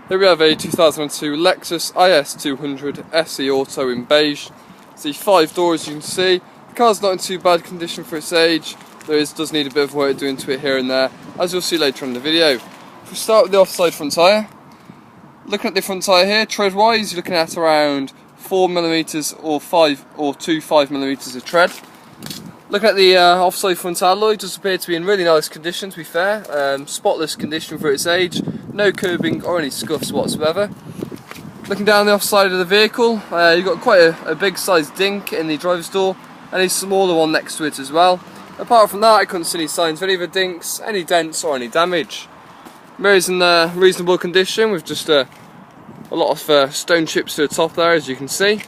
Here we have a 2002 Lexus IS200 SE Auto in beige. It's the 5 doors, as you can see. The car's not in too bad condition for its age. Does need a bit of work doing to it here and there, as you'll see later on in the video. If we start with the offside front tyre, looking at the front tyre here, tread wise, you're looking at around 4mm or 2 5mm of tread. Looking at the offside front alloy, it does appear to be in really nice condition, to be fair. Spotless condition for its age, no curbing or any scuffs whatsoever. Looking down the offside of the vehicle, you've got quite a big sized dink in the driver's door and a smaller one next to it as well. Apart from that, I couldn't see any signs of any of the dinks, any dents or any damage. Mirrors in reasonable condition with just a lot of stone chips to the top there, as you can see.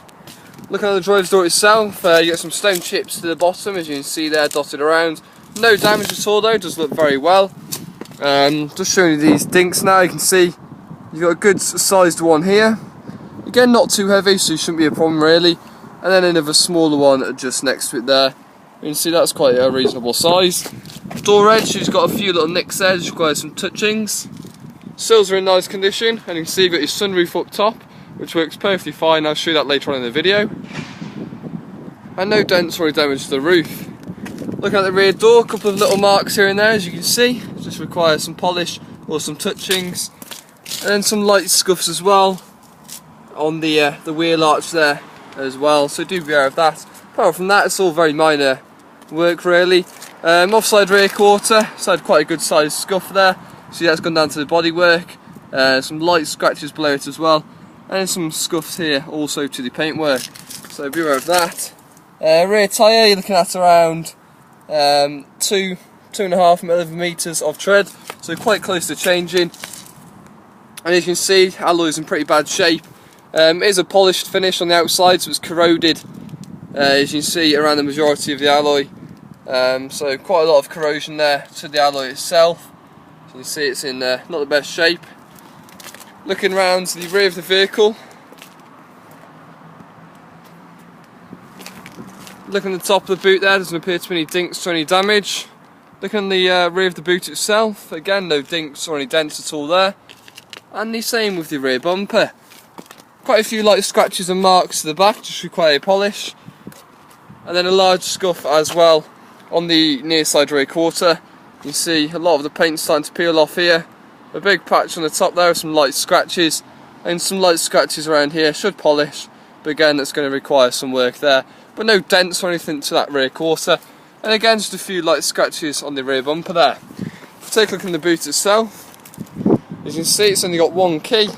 Looking at the driver's door itself, you get some stone chips to the bottom, as you can see there, dotted around. No damage at all though, does look very well. Just showing you these dinks now, you can see you've got a good sized one here. Again, not too heavy, so it shouldn't be a problem really. And then another smaller one just next to it there. You can see that's quite a reasonable size. Door edge, she's got a few little nicks there, just requires some touchings. Sills are in nice condition, and you can see you've got your sunroof up top, which works perfectly fine. I'll show you that later on in the video. And no dents or any damage to the roof. Looking at the rear door, a couple of little marks here and there, as you can see. Just requires some polish or some touchings. And then some light scuffs as well on the wheel arch there as well, so do be aware of that. Apart from that, it's all very minor work really. Offside rear quarter, it's had quite a good sized scuff there. See, that's gone down to the bodywork. Some light scratches below it as well. And some scuffs here also to the paintwork, so be aware of that. Rear tyre, you're looking at around 2.5mm of tread, so quite close to changing. And as you can see, alloy's in pretty bad shape. It is a polished finish on the outside, so it's corroded, as you can see, around the majority of the alloy. So quite a lot of corrosion there to the alloy itself. So you can see it's in not the best shape. Looking round to the rear of the vehicle, looking at the top of the boot there, doesn't appear to be any dinks or any damage. Looking at the rear of the boot itself, again no dinks or any dents at all there. And the same with the rear bumper. Quite a few light scratches and marks to the back, just require a polish. And then a large scuff as well on the near side rear quarter. You can see a lot of the paint starting to peel off here. A big patch on the top there with some light scratches, and some light scratches around here, should polish, but again that's going to require some work there. But no dents or anything to that rear quarter, and again just a few light scratches on the rear bumper there. If we take a look in the boot itself, as you can see it's only got one key.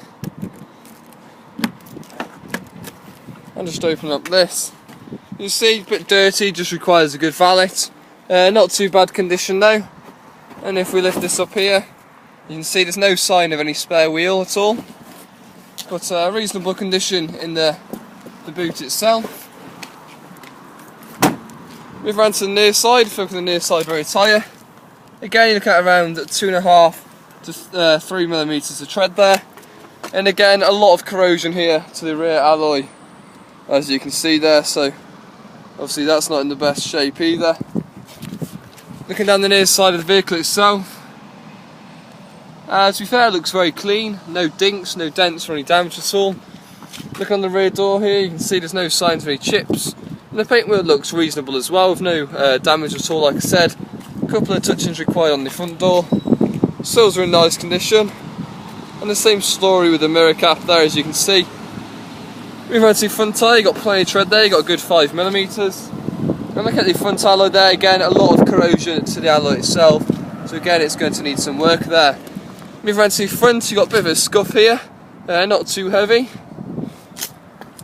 And just open up this. You can see, a bit dirty, just requires a good valet. Not too bad condition though. And if we lift this up here, you can see there's no sign of any spare wheel at all, but reasonable condition in the boot itself. Move around to the near side, if you look at the near side rear tyre. Again, you look at around 2.5 to 3mm of tread there. And again, a lot of corrosion here to the rear alloy, as you can see there, so obviously that's not in the best shape either. Looking down the near side of the vehicle itself, to be fair, it looks very clean, no dinks, no dents or any damage at all. Look on the rear door here, you can see there's no signs of any chips. And the paintwork looks reasonable as well, with no damage at all, like I said. A couple of touchings required on the front door. Sills are in nice condition. And the same story with the mirror cap there, as you can see. Moving on to the front tyre, you've got plenty of tread there, you've got a good 5mm. And look at the front alloy there, again a lot of corrosion to the alloy itself. So again, it's going to need some work there. Moving around to the front, you've got a bit of a scuff here, not too heavy.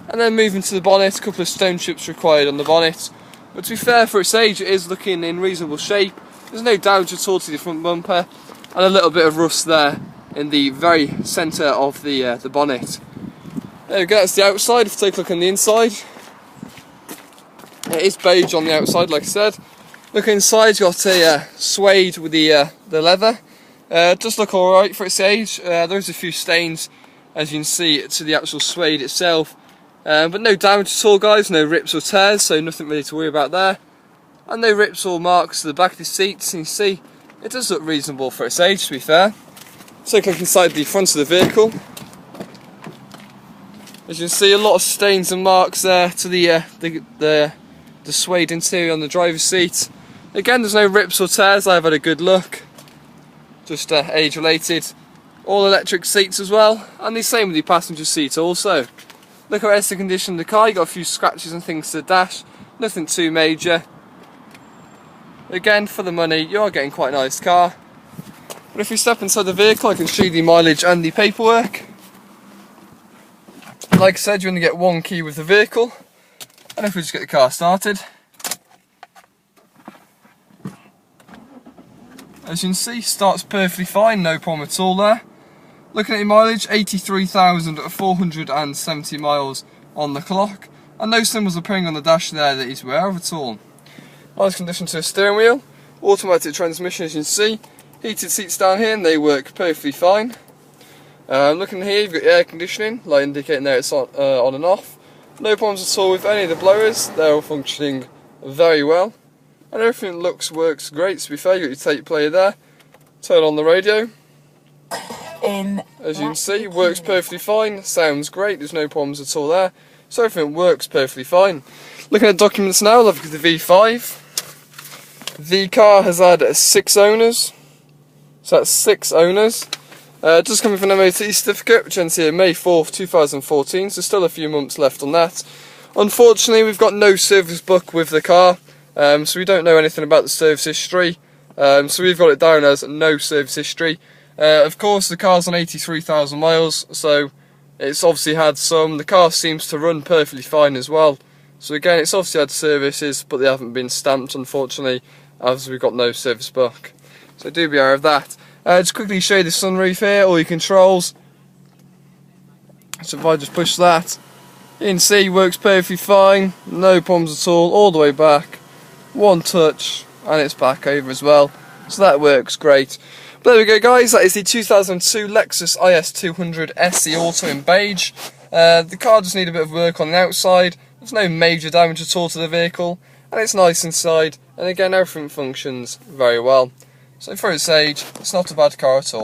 And then moving to the bonnet, a couple of stone chips required on the bonnet. But to be fair, for its age, it is looking in reasonable shape. There's no damage at all to the front bumper, and a little bit of rust there in the very centre of the bonnet. There we go, that's the outside. If we take a look on the inside, it is beige on the outside, like I said. Look inside, you've got a suede with the leather. It does look alright for its age. There's a few stains, as you can see, to the actual suede itself. But no damage at all, guys, no rips or tears, so nothing really to worry about there. And no rips or marks to the back of the seats, and you can see it does look reasonable for its age, to be fair. Take a look inside the front of the vehicle. As you can see, a lot of stains and marks there to the suede interior on the driver's seat. Again, there's no rips or tears. I've had a good look, just age related. All electric seats as well, and the same with the passenger seat also. Look at the rest of the condition of the car. You got a few scratches and things to the dash, nothing too major. Again, for the money, you are getting quite a nice car. But if we step inside the vehicle, I can show you the mileage and the paperwork. Like I said, you only get one key with the vehicle, and if we just get the car started, as you can see, starts perfectly fine, no problem at all there. Looking at your mileage, 83,470 miles on the clock, and no symbols appearing on the dash there that he's aware of at all. Nice condition to the steering wheel, automatic transmission as you can see, heated seats down here and they work perfectly fine. Looking here, you've got your air conditioning, light indicating there it's on and off. No problems at all with any of the blowers, they're all functioning very well. And everything works great, to be fair. You've got your tape player there, turn on the radio. As you can see, works perfectly fine, sounds great, there's no problems at all there. So everything works perfectly fine. Looking at documents now, look at the V5. The car has had 6 owners, so that's 6 owners. Just coming from an MOT certificate, which ends here May 4th, 2014, so still a few months left on that. Unfortunately, we've got no service book with the car, so we don't know anything about the service history. So we've got it down as no service history. Of course, the car's on 83,000 miles, so it's obviously had some. The car seems to run perfectly fine as well. So again, it's obviously had services, but they haven't been stamped, unfortunately, as we've got no service book. So do be aware of that. Just quickly show you the sunroof here, all your controls. So if I just push that, you can see works perfectly fine, no problems at all the way back. One touch, and it's back over as well. So that works great. But there we go guys, that is the 2002 Lexus IS200 SE Auto in beige. The car just needs a bit of work on the outside. There's no major damage at all to the vehicle, and it's nice inside, and again everything functions very well. So for its age, it's not a bad car at all.